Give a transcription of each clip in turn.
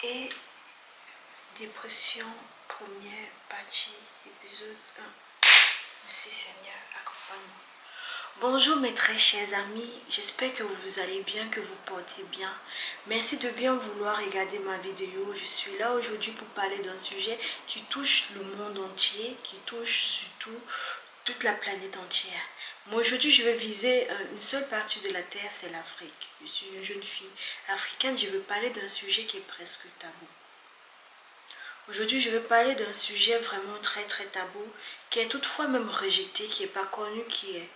et dépression, première partie, épisode 1. Merci Seigneur, accompagne-moi. Bonjour mes très chers amis, j'espère que vous allez bien, que vous portez bien. Merci de bien vouloir regarder ma vidéo. Je suis là aujourd'hui pour parler d'un sujet qui touche le monde entier, qui touche surtout toute la planète entière. Moi aujourd'hui je vais viser une seule partie de la terre, c'est l'Afrique. Je suis une jeune fille africaine, je veux parler d'un sujet qui est presque tabou. Aujourd'hui je vais parler d'un sujet vraiment très tabou, qui est toutefois même rejeté, qui n'est pas connu, qui est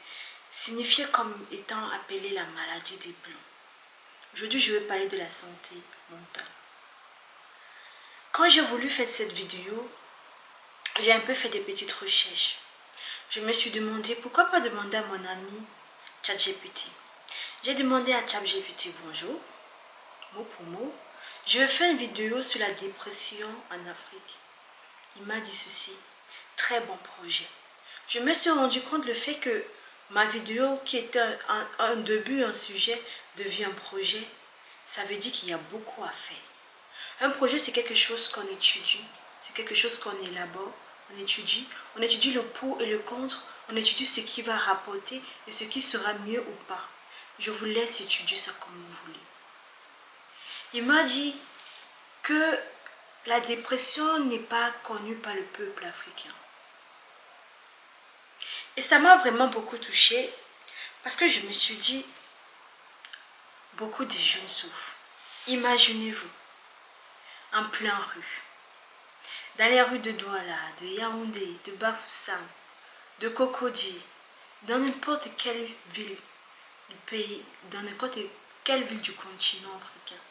signifié comme étant appelé la maladie des blancs. Aujourd'hui je vais parler de la santé mentale. Quand j'ai voulu faire cette vidéo, j'ai un peu fait des petites recherches. Je me suis demandé, pourquoi pas demander à mon ami ChatGPT. J'ai demandé à ChatGPT, bonjour, mot pour mot, je vais faire une vidéo sur la dépression en Afrique. Il m'a dit ceci, très bon projet. Je me suis rendu compte le fait que ma vidéo, qui était un début, un sujet, devient un projet. Ça veut dire qu'il y a beaucoup à faire. Un projet, c'est quelque chose qu'on étudie, c'est quelque chose qu'on élabore. On étudie le pour et le contre, on étudie ce qui va rapporter et ce qui sera mieux ou pas. Je vous laisse étudier ça comme vous voulez. Il m'a dit que la dépression n'est pas connue par le peuple africain. Et ça m'a vraiment beaucoup touchée parce que je me suis dit, beaucoup de jeunes souffrent. Imaginez-vous, en plein rue. Dans les rues de Douala, de Yaoundé, de Bafoussam, de Cocody, dans n'importe quelle ville du pays, dans n'importe quelle ville du continent africain.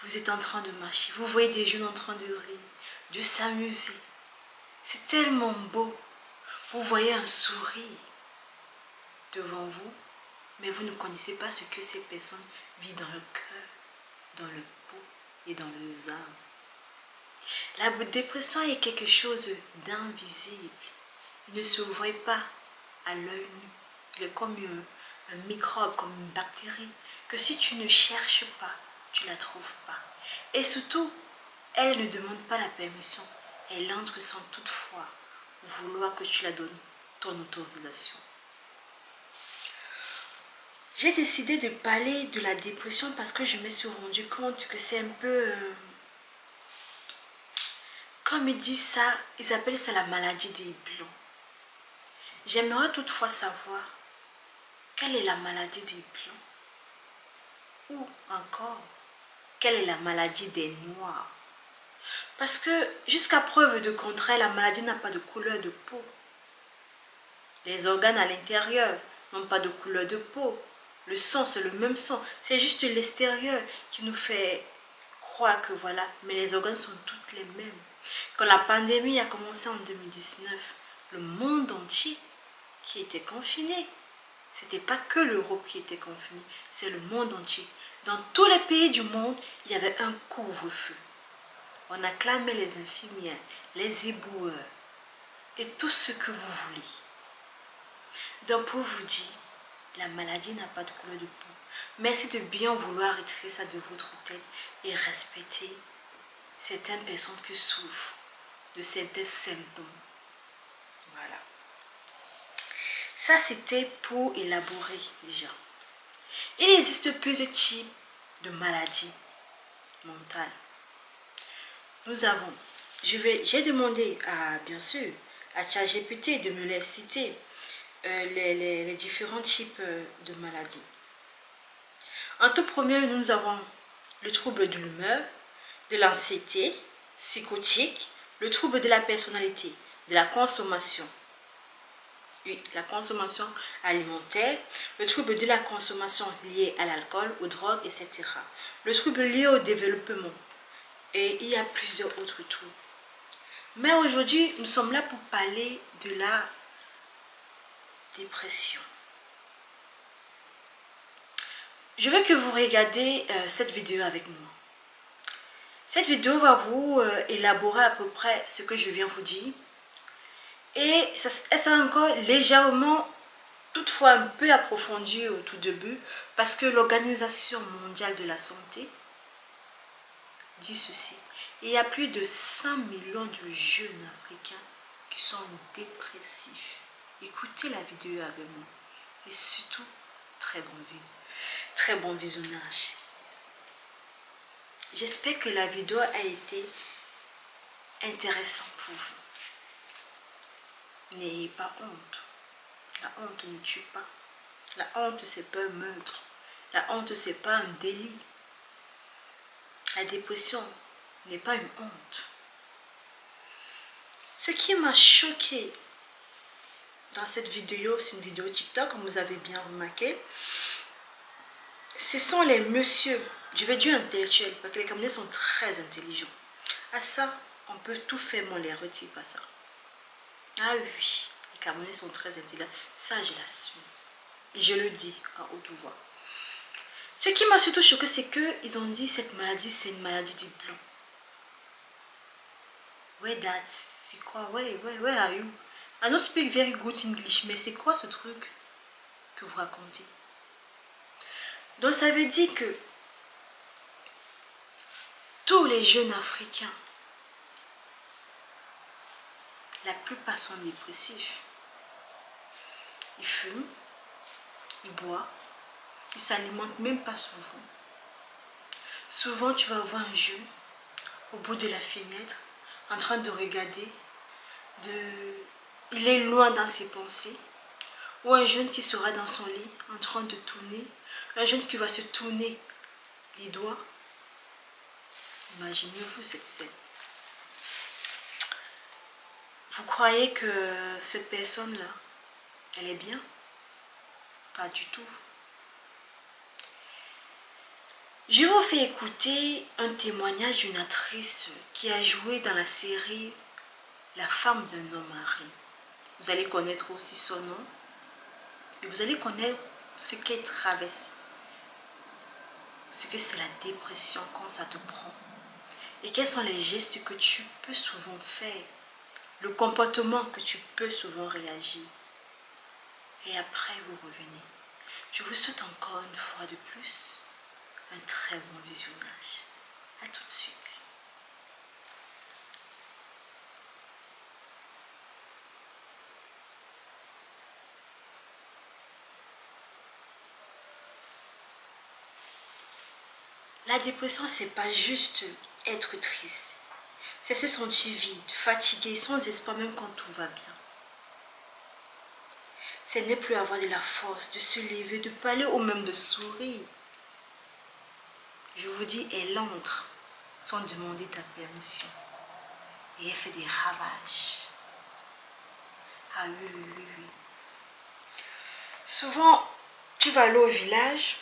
Vous êtes en train de marcher, vous voyez des jeunes en train de rire, de s'amuser. C'est tellement beau. Vous voyez un sourire devant vous, mais vous ne connaissez pas ce que ces personnes vivent dans le cœur, dans le peau et dans les âmes. La dépression est quelque chose d'invisible. Il ne se voit pas à l'œil nu. Il est comme un microbe, comme une bactérie, que si tu ne cherches pas, tu ne la trouves pas. Et surtout, elle ne demande pas la permission. Elle entre sans toutefois vouloir que tu la donnes ton autorisation. J'ai décidé de parler de la dépression parce que je me suis rendu compte que c'est un peu... Comme ils disent ça, ils appellent ça la maladie des blancs. J'aimerais toutefois savoir quelle est la maladie des blancs. Ou encore, quelle est la maladie des noirs. Parce que jusqu'à preuve de contraire, la maladie n'a pas de couleur de peau. Les organes à l'intérieur n'ont pas de couleur de peau. Le sang, c'est le même sang. C'est juste l'extérieur qui nous fait croire que voilà. Mais les organes sont toutes les mêmes. Quand la pandémie a commencé en 2019, le monde entier qui était confiné. Ce n'était pas que l'Europe qui était confinée, c'est le monde entier. Dans tous les pays du monde, il y avait un couvre-feu. On acclamait les infirmières, les éboueurs et tout ce que vous voulez. Donc pour vous dire, la maladie n'a pas de couleur de peau. Merci de bien vouloir retirer ça de votre tête et respecter certaines personnes qui souffrent de certains symptômes. Voilà. Ça, c'était pour élaborer déjà. Il existe plusieurs types de maladies mentales. Nous avons, j'ai demandé à, bien sûr, à ChatGPT de me les citer, les différents types de maladies. En tout premier, nous avons le trouble de l'humeur, de l'anxiété psychotique, le trouble de la personnalité, de la consommation. Oui, la consommation alimentaire, le trouble de la consommation liée à l'alcool, aux drogues, etc. Le trouble lié au développement. Et il y a plusieurs autres troubles. Mais aujourd'hui, nous sommes là pour parler de la dépression. Je veux que vous regardiez cette vidéo avec moi. Cette vidéo va vous élaborer à peu près ce que je viens vous dire. Et elle sera encore légèrement, toutefois un peu approfondie au tout début, parce que l'Organisation mondiale de la santé dit ceci. Il y a plus de 100 millions de jeunes Africains qui sont dépressifs. Écoutez la vidéo avec moi. Et surtout, très bon visionnage. J'espère que la vidéo a été intéressante pour vous. N'ayez pas honte. La honte ne tue pas. La honte, c'est pas un meurtre. La honte, c'est pas un délit. La dépression n'est pas une honte. Ce qui m'a choqué dans cette vidéo, c'est une vidéo TikTok, comme vous avez bien remarqué. Ce sont les messieurs, je vais dire intellectuels, parce que les Camerounais sont très intelligents. À ça, on peut tout faire, mais on les retire pas ça. Ah oui, les Camerounais sont très intelligents. Ça, je l'assume. Et je le dis à haute voix. Ce qui m'a surtout choqué, c'est qu'ils ont dit cette maladie, c'est une maladie du blanc. Where that? C'est quoi? Where are you? I don't speak very good English, mais c'est quoi ce truc que vous racontez? Donc ça veut dire que tous les jeunes Africains, la plupart sont dépressifs. Ils fument, ils boivent, ils s'alimentent même pas souvent. Souvent tu vas voir un jeune au bout de la fenêtre en train de regarder, il est loin dans ses pensées. Ou un jeune qui sera dans son lit en train de tourner, un jeune qui va se tourner les doigts. Imaginez-vous cette scène. Vous croyez que cette personne-là, elle est bien? Pas du tout. Je vous fais écouter un témoignage d'une actrice qui a joué dans la série La femme d'un homme marié. Vous allez connaître aussi son nom. Et vous allez connaître ce qu'elle traverse. Ce que c'est la dépression quand ça te prend. Et quels sont les gestes que tu peux souvent faire. Le comportement que tu peux souvent réagir. Et après vous revenez. Je vous souhaite encore une fois de plus un très bon visionnage. A tout de suite. La dépression, c'est pas juste être triste. C'est se sentir vide, fatigué, sans espoir même quand tout va bien. C'est ne plus avoir de la force, de se lever, de parler ou même de sourire. Je vous dis, elle entre sans demander ta permission. Et elle fait des ravages. Ah oui. Souvent, tu vas aller au village,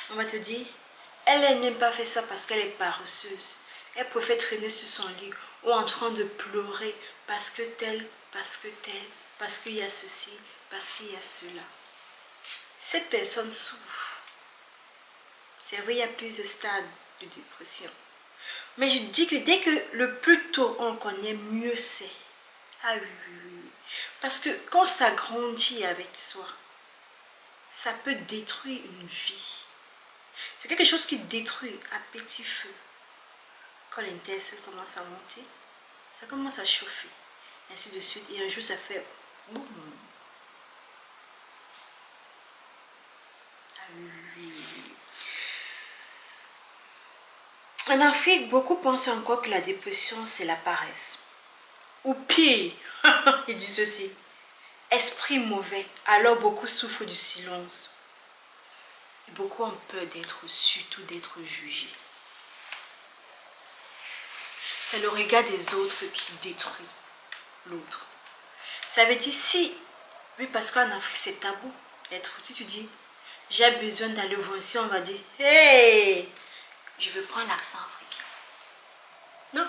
on va te dire, elle n'aime pas faire ça parce qu'elle est paresseuse. Elle préfère traîner sur son lit ou en train de pleurer parce que tel, parce qu'il y a ceci, parce qu'il y a cela. Cette personne souffre. C'est vrai, il y a plusieurs stades de dépression. Mais je dis que dès que le plus tôt on connaît, mieux c'est. Ah oui. Parce que quand ça grandit avec soi, ça peut détruire une vie. C'est quelque chose qui détruit à petit feu. Quand l'intercelle commence à monter, ça commence à chauffer. Ainsi de suite. Et un jour, ça fait boum. Ah oui. En Afrique, beaucoup pensent encore que la dépression, c'est la paresse. Ou pire, il dit ceci. Esprit mauvais. Alors beaucoup souffrent du silence. Et beaucoup ont peur surtout d'être jugés. C'est le regard des autres qui détruit l'autre. Ça veut dire si, oui, parce qu'en Afrique c'est tabou. Si tu dis, j'ai besoin d'aller voir ici, on va dire, hey, je veux prendre l'accent africain. Non,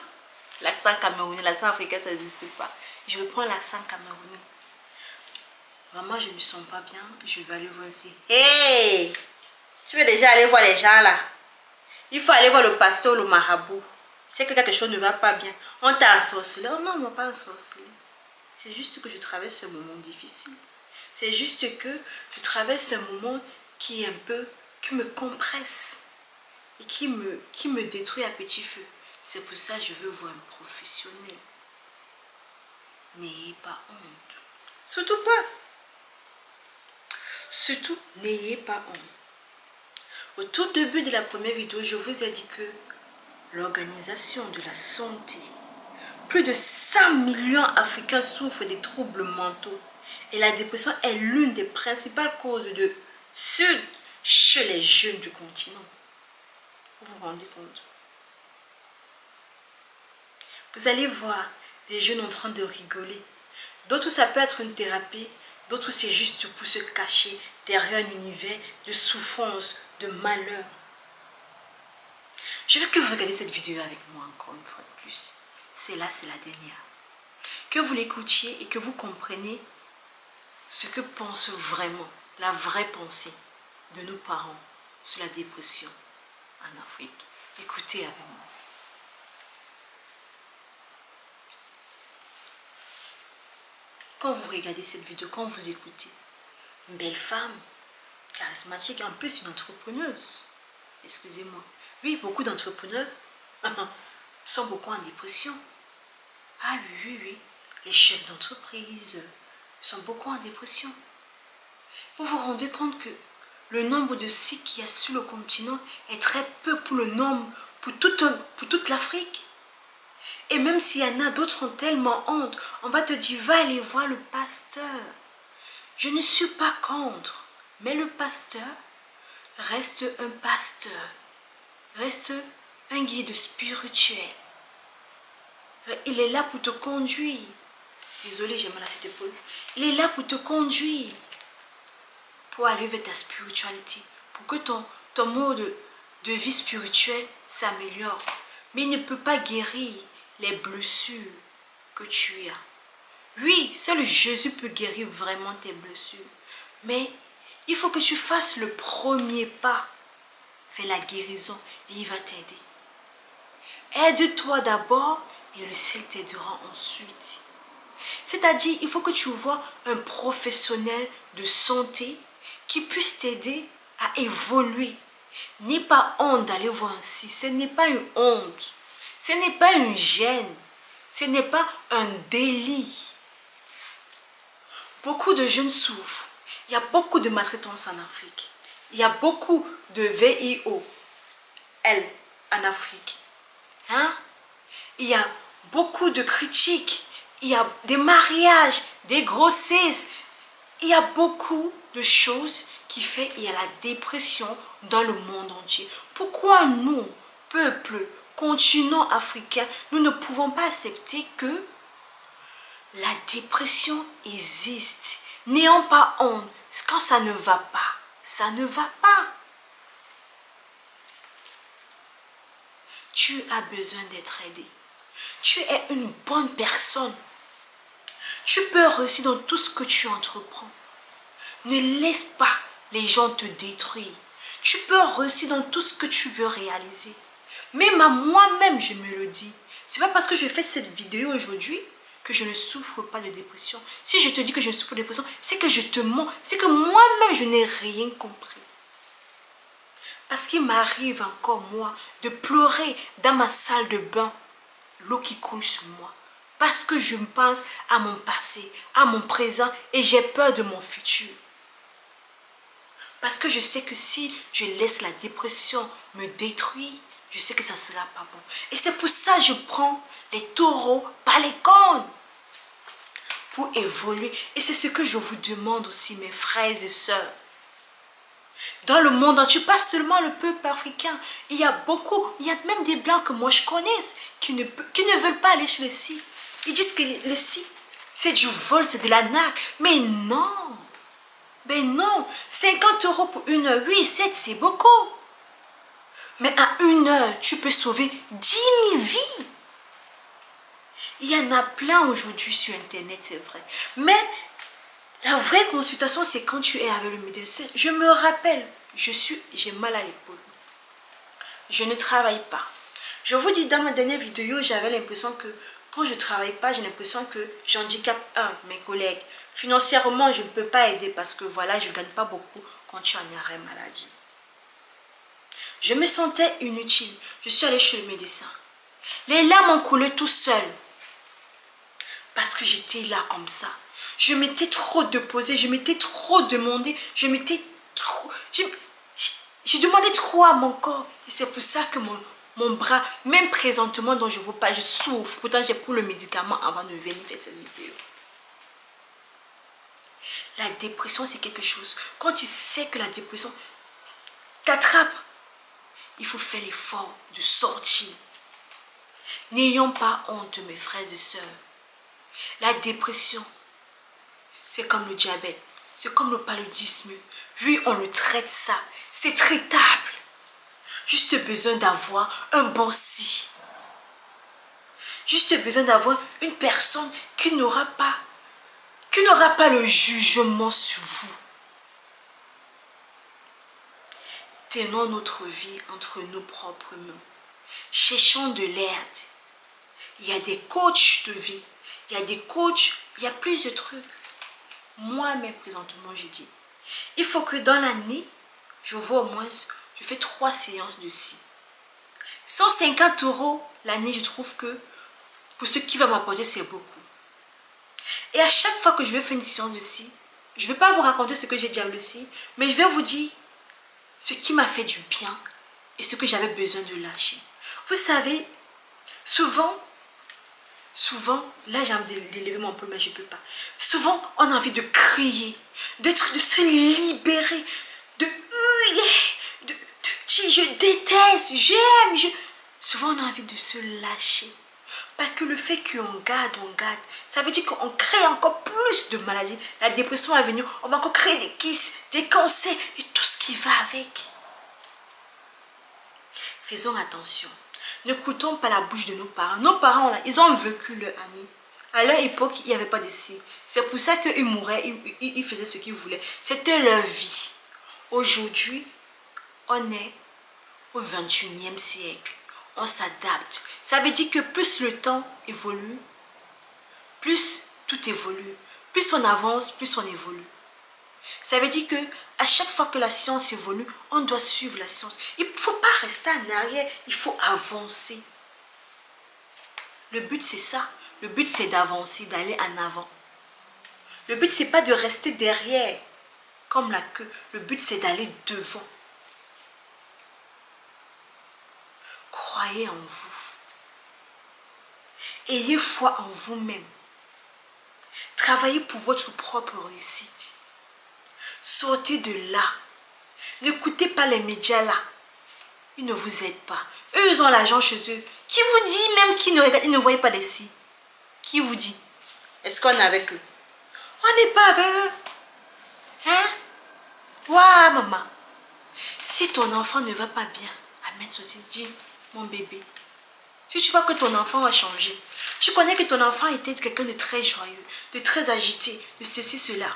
l'accent camerounais, l'accent africain, ça n'existe pas. Je veux prendre l'accent camerounais. Maman, je ne me sens pas bien, je vais aller voir ici. Hey, tu veux déjà aller voir les gens là? Il faut aller voir le pasteur ou le marabout. C'est que quelque chose ne va pas bien. On t'a ensorcelé. Oh non, on m'a pas ensorcelé. C'est juste que je traverse un moment difficile. C'est juste que je traverse un moment qui est qui me compresse. et qui me détruit à petit feu. C'est pour ça que je veux voir un professionnel. N'ayez pas honte. Surtout pas. Surtout, n'ayez pas honte. Au tout début de la première vidéo, je vous ai dit que l'Organisation de la santé, plus de 100 millions d'Africains souffrent des troubles mentaux. Et la dépression est l'une des principales causes de suicide chez les jeunes du continent. Vous vous rendez compte? Vous allez voir des jeunes en train de rigoler. D'autres, ça peut être une thérapie. D'autres, c'est juste pour se cacher derrière un univers de souffrance, de malheur. Je veux que vous regardiez cette vidéo avec moi encore une fois de plus. C'est la dernière. Que vous l'écoutiez et que vous compreniez ce que pense vraiment, la vraie pensée de nos parents sur la dépression en Afrique. Écoutez avec moi. Quand vous regardez cette vidéo, quand vous écoutez, une belle femme, charismatique, en plus une entrepreneuse. Excusez-moi. Oui, beaucoup d'entrepreneurs sont beaucoup en dépression. Ah oui. Les chefs d'entreprise sont beaucoup en dépression. Vous vous rendez compte que le nombre de sites qu'il y a sur le continent est très peu pour le nombre, pour toute l'Afrique. Et même s'il y en a, d'autres ont tellement honte. On va te dire, va aller voir le pasteur. Je ne suis pas contre. Mais le pasteur reste un pasteur. Reste un guide spirituel. Il est là pour te conduire. Désolée, j'ai mal à cette épaule. Il est là pour te conduire. Pour aller vers ta spiritualité. Pour que ton mode de vie spirituelle s'améliore. Mais il ne peut pas guérir les blessures que tu as. Oui, seul Jésus peut guérir vraiment tes blessures. Mais il faut que tu fasses le premier pas vers la guérison et il va t'aider. Aide-toi d'abord et le ciel t'aidera ensuite. C'est-à-dire, il faut que tu vois un professionnel de santé qui puisse t'aider à évoluer. N'aie pas honte d'aller voir un psy. Ce n'est pas une honte. Ce n'est pas une gêne. Ce n'est pas un délit. Beaucoup de jeunes souffrent. Il y a beaucoup de maltraitance en Afrique. Il y a beaucoup de VIO-L en Afrique. Il y a beaucoup de critiques. Il y a des mariages, des grossesses. Il y a beaucoup de choses qui font qu'il y a la dépression dans le monde entier. Pourquoi nous, peuple, continent africain, nous ne pouvons pas accepter que la dépression existe? N'ayons pas honte. Quand ça ne va pas, ça ne va pas. Tu as besoin d'être aidé. Tu es une bonne personne. Tu peux réussir dans tout ce que tu entreprends. Ne laisse pas les gens te détruire. Tu peux réussir dans tout ce que tu veux réaliser. Même à moi-même, je me le dis. C'est pas parce que je fais cette vidéo aujourd'hui que je ne souffre pas de dépression. Si je te dis que je souffre de dépression, c'est que je te mens. C'est que moi-même, je n'ai rien compris. Parce qu'il m'arrive encore, moi, de pleurer dans ma salle de bain, l'eau qui coule sur moi. Parce que je pense à mon passé, à mon présent et j'ai peur de mon futur. Parce que je sais que si je laisse la dépression me détruire, je sais que ça ne sera pas bon. Et c'est pour ça que je prends les taureaux par les cornes pour évoluer. Et c'est ce que je vous demande aussi, mes frères et sœurs. Dans le monde entier, pas seulement le peuple africain, il y a même des blancs que moi je connais qui ne veulent pas aller chez le psy. Ils disent que le psy, c'est du vol, c'est de la narque. Mais non, 50 € pour 1 heure, oui, c'est beaucoup. Mais à 1 heure, tu peux sauver 10 000 vies. Il y en a plein aujourd'hui sur Internet, c'est vrai. Mais la vraie consultation, c'est quand tu es avec le médecin. Je me rappelle, j'ai mal à l'épaule. Je ne travaille pas. Je vous dis, dans ma dernière vidéo, j'avais l'impression que quand je ne travaille pas, j'ai l'impression que j'handicape mes collègues. Financièrement, je ne peux pas aider parce que voilà, je ne gagne pas beaucoup quand tu es en arrêt maladie. Je me sentais inutile. Je suis allée chez le médecin. Les larmes ont coulé tout seul. Parce que j'étais là comme ça. Je m'étais trop déposée, je m'étais trop demandé, je m'étais trop... J'ai demandé trop à mon corps. Et c'est pour ça que mon bras, même présentement dont je ne vois pas, je souffre. Pourtant, j'ai pris le médicament avant de venir faire cette vidéo. La dépression, c'est quelque chose. Quand tu sais que la dépression t'attrape, il faut faire l'effort de sortir. N'ayons pas honte, mes frères et sœurs. La dépression, c'est comme le diabète, c'est comme le paludisme. Oui, on le traite ça. C'est traitable. Juste besoin d'avoir un bon psy. Juste besoin d'avoir une personne qui n'aura pas le jugement sur vous. Tenons notre vie entre nos propres mains. Cherchons de l'aide. Il y a des coachs de vie. Il y a des coachs, il y a plus de trucs. Moi-même, présentement, je dis, il faut que dans l'année, je vois au moins, je fais 3 séances de psy. 150 € l'année, je trouve que pour ce qui va m'apporter, c'est beaucoup. Et à chaque fois que je vais faire une séance de psy, je ne vais pas vous raconter ce que j'ai dit à le psy, mais je vais vous dire ce qui m'a fait du bien et ce que j'avais besoin de lâcher. Vous savez, souvent, là j'ai envie d'élever mon peu, mais je ne peux pas. Souvent, on a envie de crier, de se libérer, de hurler, de dire je déteste, j'aime. Souvent, on a envie de se lâcher. Parce que le fait qu'on garde, ça veut dire qu'on crée encore plus de maladies. La dépression est venue, on va encore créer des kystes, des cancers et tout ce qui va avec. Faisons attention. N'écoutons pas la bouche de nos parents. Nos parents, là, ils ont vécu leur année. À leur époque, il n'y avait pas de psy. C'est pour ça qu'ils mouraient, ils faisaient ce qu'ils voulaient. C'était leur vie. Aujourd'hui, on est au 21e siècle. On s'adapte. Ça veut dire que plus le temps évolue, plus tout évolue. Plus on avance, plus on évolue. Ça veut dire que à chaque fois que la science évolue, on doit suivre la science. Il ne faut pas rester en arrière, il faut avancer. Le but c'est ça. Le but c'est d'avancer, d'aller en avant. Le but c'est pas de rester derrière comme la queue. Le but c'est d'aller devant. Croyez en vous. Ayez foi en vous-même. Travaillez pour votre propre réussite. Sortez de là. N'écoutez pas les médias là. Ils ne vous aident pas. Eux, ils ont l'argent chez eux. Qui vous dit même qu'ils ne voient pas des signes? Qui vous dit? Est-ce qu'on est avec eux? On n'est pas avec eux. Hein? Waouh, maman. Si ton enfant ne va pas bien, amène ceci. Dis, mon bébé. Si tu vois que ton enfant va changer, tu connais que ton enfant était quelqu'un de très joyeux, de très agité, de ceci, cela.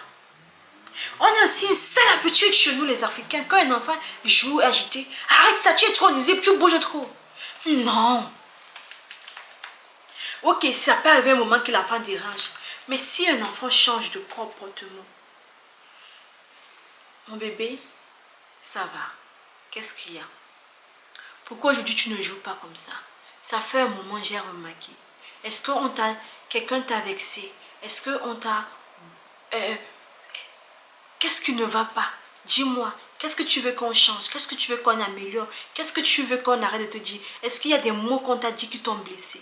On a aussi une sale habitude chez nous les Africains. Quand un enfant joue agité, arrête ça, tu es trop nuisible, tu bouges trop. Non. Ok, ça peut arriver un moment que l'enfant dérange. Mais si un enfant change de comportement, mon bébé, ça va. Qu'est-ce qu'il y a? Pourquoi aujourd'hui tu ne joues pas comme ça? Ça fait un moment, j'ai remarqué. Est-ce que quelqu'un t'a vexé? Est-ce qu'on t'a... qu'est-ce qui ne va pas? Dis-moi, qu'est-ce que tu veux qu'on change? Qu'est-ce que tu veux qu'on améliore? Qu'est-ce que tu veux qu'on arrête de te dire? Est-ce qu'il y a des mots qu'on t'a dit qui t'ont blessé?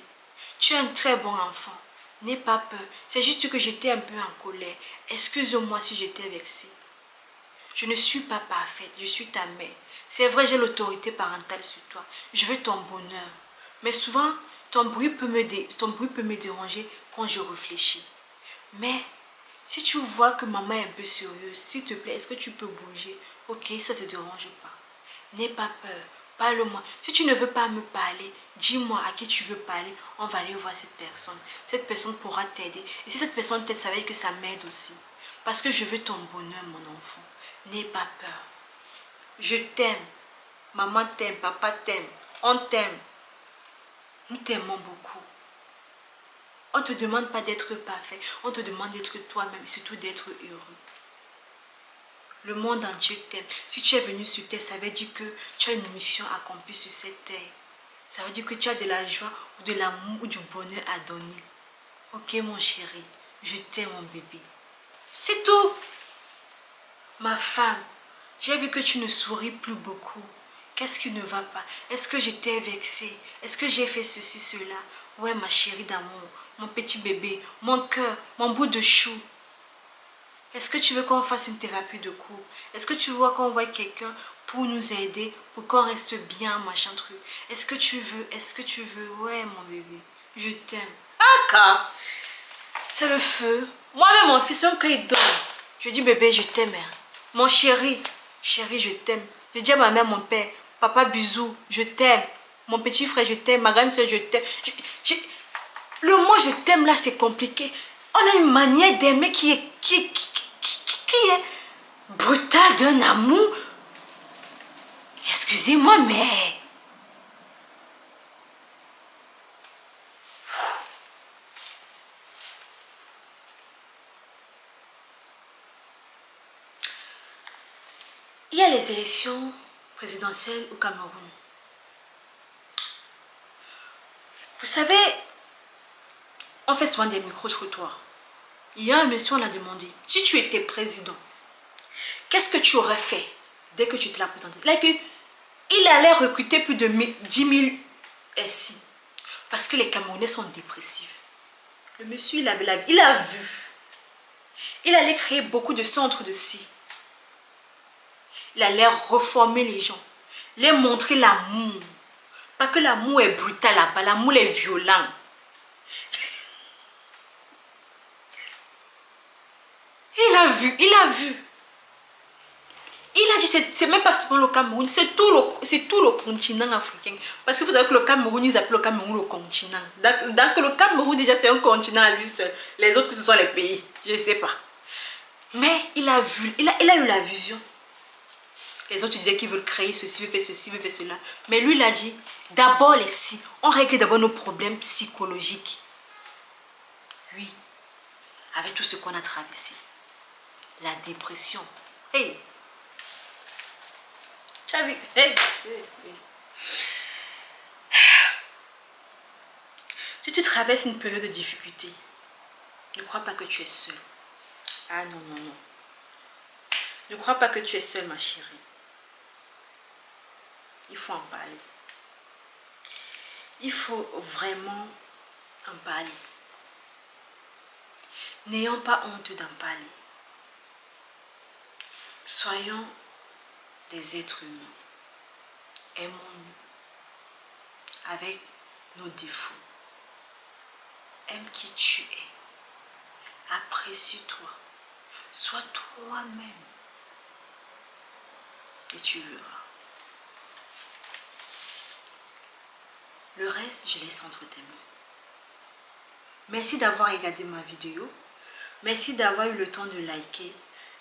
Tu es un très bon enfant. N'aie pas peur. C'est juste que j'étais un peu en colère. Excuse-moi si j'étais vexée. Je ne suis pas parfaite. Je suis ta mère. C'est vrai, j'ai l'autorité parentale sur toi. Je veux ton bonheur. Mais souvent, ton bruit peut me déranger quand je réfléchis. Mais si tu vois que maman est un peu sérieuse, s'il te plaît, est-ce que tu peux bouger? Ok, ça ne te dérange pas. N'aie pas peur. Parle-moi. Si tu ne veux pas me parler, dis-moi à qui tu veux parler. On va aller voir cette personne. Cette personne pourra t'aider. Et si cette personne t'aide, ça veut dire que ça m'aide aussi. Parce que je veux ton bonheur, mon enfant. N'aie pas peur. Je t'aime. Maman t'aime, papa t'aime. On t'aime. Nous t'aimons beaucoup. On ne te demande pas d'être parfait. On te demande d'être toi-même et surtout d'être heureux. Le monde entier t'aime. Si tu es venu sur terre, ça veut dire que tu as une mission accomplie sur cette terre. Ça veut dire que tu as de la joie ou de l'amour ou du bonheur à donner. Ok mon chéri, je t'aime mon bébé. C'est tout. Ma femme, j'ai vu que tu ne souris plus beaucoup. Qu'est-ce qui ne va pas? Est-ce que je t'ai vexé? Est-ce que j'ai fait ceci, cela? Ouais ma chérie d'amour, mon petit bébé, mon cœur, mon bout de chou. Est-ce que tu veux qu'on fasse une thérapie de couple? Est-ce que tu veux qu'on voie quelqu'un pour nous aider, pour qu'on reste bien, machin truc? Est-ce que tu veux? Est-ce que tu veux? Ouais, mon bébé, je t'aime. Ah, car c'est le feu. Moi-même, mon fils, même quand il dort, je dis bébé, je t'aime. Mon chéri, chéri, je t'aime. Je dis à ma mère, mon père, papa, bisous, je t'aime. Mon petit frère, je t'aime. Ma grande soeur, je t'aime. Le mot je t'aime là, c'est compliqué. On a une manière d'aimer qui est brutale, d'un amour. Excusez-moi, mais... Il y a les élections présidentielles au Cameroun. Vous savez, on fait souvent des micro-trottoirs. Il y a un monsieur, on l'a demandé, si tu étais président, qu'est-ce que tu aurais fait dès que tu te l'as présenté? Là, il allait recruter plus de 10 000 SI. Parce que les Camerounais sont dépressifs. Le monsieur, il a vu. Il allait créer beaucoup de centres de scie. Il allait reformer les gens. Les montrer l'amour. Pas que l'amour est brutal là-bas, l'amour est violent. Il a vu. Il a dit, c'est même pas seulement le Cameroun, c'est tout le continent africain. Parce que vous savez que le Cameroun, ils appellent le Cameroun le continent. Donc le Cameroun, déjà, c'est un continent à lui seul. Les autres, ce sont les pays. Je ne sais pas. Mais il a vu, il a eu la vision. Les autres disaient qu'ils veulent créer ceci, veulent faire ceci, veulent faire cela. Mais lui, il a dit, d'abord les si. On règle d'abord nos problèmes psychologiques. Oui. Avec tout ce qu'on a traversé. La dépression. Hey! Tu as vu? Hey! Si tu traverses une période de difficulté, ne crois pas que tu es seul. Ah non, non, non. Ne crois pas que tu es seule, ma chérie. Il faut en parler. Il faut vraiment en parler. N'ayons pas honte d'en parler. Soyons des êtres humains. Aimons-nous avec nos défauts. Aime qui tu es. Apprécie-toi. Sois toi-même. Et tu verras. Le reste, je laisse entre tes mains. Merci d'avoir regardé ma vidéo. Merci d'avoir eu le temps de liker.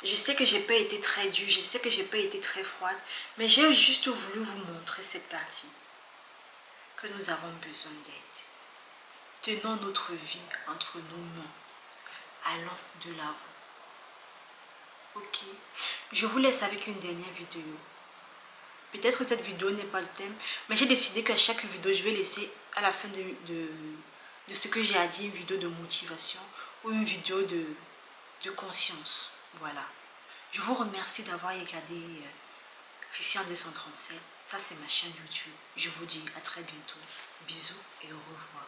Je sais que j'ai pas été très dure, je sais que j'ai pas été très froide, mais j'ai juste voulu vous montrer cette partie. Que nous avons besoin d'aide. Tenons notre vie entre nos mains. Allons de l'avant. Ok. Je vous laisse avec une dernière vidéo. Peut-être que cette vidéo n'est pas le thème, mais j'ai décidé qu'à chaque vidéo, je vais laisser à la fin de ce que j'ai à dire, une vidéo de motivation ou une vidéo de conscience. Voilà. Je vous remercie d'avoir regardé Christian 237. Ça, c'est ma chaîne YouTube. Je vous dis à très bientôt. Bisous et au revoir.